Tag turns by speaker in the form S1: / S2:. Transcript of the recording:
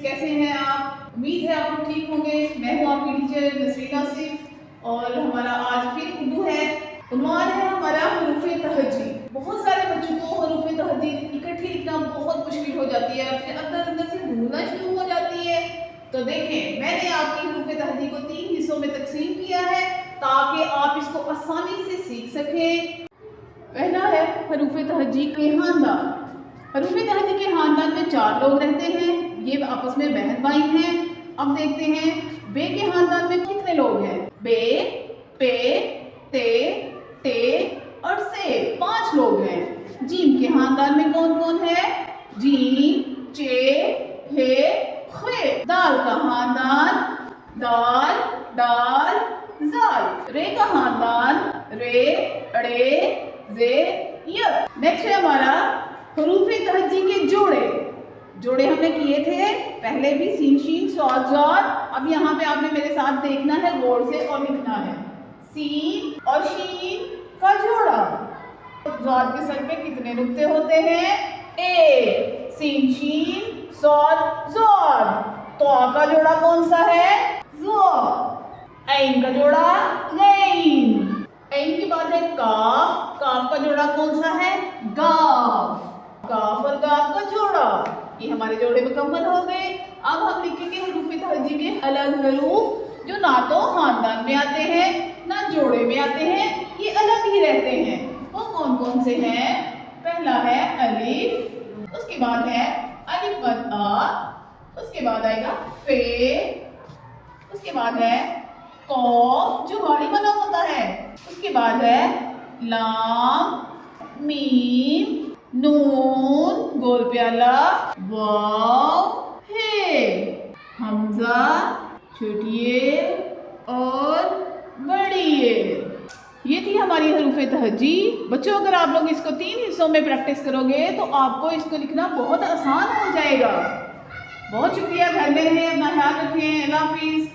S1: کیسے ہیں آپ؟ امید ہے آپ لوگ ٹھیک ہوں گے۔ میں ہوں آپ کی ٹیچر نسرین آصف اور ہمارا آج پھر اردو ہے۔ عنوان ہے ہمارا حروف تہجی۔ بہت سارے بچوں کو حروف تہجی اکٹھی لکھنا بہت مشکل ہو جاتی ہے، پھر اندر سے بھولنا شروع ہو جاتی ہے۔ تو دیکھیں، میں نے آپ کی حروف تہجی کو 3 حصوں میں تقسیم کیا ہے تاکہ آپ اس کو آسانی سے سیکھ سکیں۔ پہلا ہے حروف تہجی کے خاندان۔ حروف تہجی کے خاندان میں 4 لوگ رہتے ہیں، یہ آپس میں بہن بھائی ہیں۔ اب دیکھتے ہیں بے کے خاندان میں کتنے لوگ ہیں۔ بے، پے، تے، ٹے اور سے 5 لوگ ہیں۔ جیم کے خاندان میں کون کون ہے؟ جیم، چے، ہے، خے۔ دال کا خاندان، دال، ڈال، زال۔ رے کا خاندان، رے، اڑے، زے، ی۔ نیکسٹ ہے ہمارا حروف تہجی کے جوڑے ہم نے کیے تھے پہلے بھی، سین، شین، صاد، ضاد۔ اب یہاں پہ آپ نے میرے ساتھ دیکھنا ہے غور سے اور لکھنا ہے۔ سین اور شین کا جوڑا۔ ضاد کے سر پہ کتنے نقطے ہوتے ہیں؟ 1۔ سین، شین، صاد، ضاد۔ تو کا جوڑا کون سا ہے؟ ظا۔ عین کا جوڑا غین۔ عین کے بعد ہے کاف۔ کاف کا جوڑا کون سا ہے؟ گاف۔ کاف اور گاف کا جوڑا۔ یہ ہمارے جوڑے مکمل ہو گئے۔ اب ہم لکھیں گے حروف تہجی کے الگ حروف جو نہ تو خاندان میں آتے ہیں نہ جوڑے میں آتے ہیں، یہ الگ ہی رہتے ہیں۔ وہ کون کون سے ہیں؟ پہلا ہے الف، اس کے بعد ہے الف مد آ، اس کے بعد آئے گا فے، اس کے بعد ہے قاف جو گاڑی بنا ہوتا ہے، اس کے بعد ہے لام، میم، نون گول پیالہ، واو، ہے، حمزہ، چھوٹی اے اور بڑی اے۔ یہ تھی ہماری حروف تہجی۔ بچوں اگر آپ لوگ اس کو 3 حصوں میں پریکٹس کرو گے تو آپ کو اس کو لکھنا بہت آسان ہو جائے گا۔ بہت شکریہ، گھر میں رہیں، اپنا خیال رکھیں، اللہ حافظ۔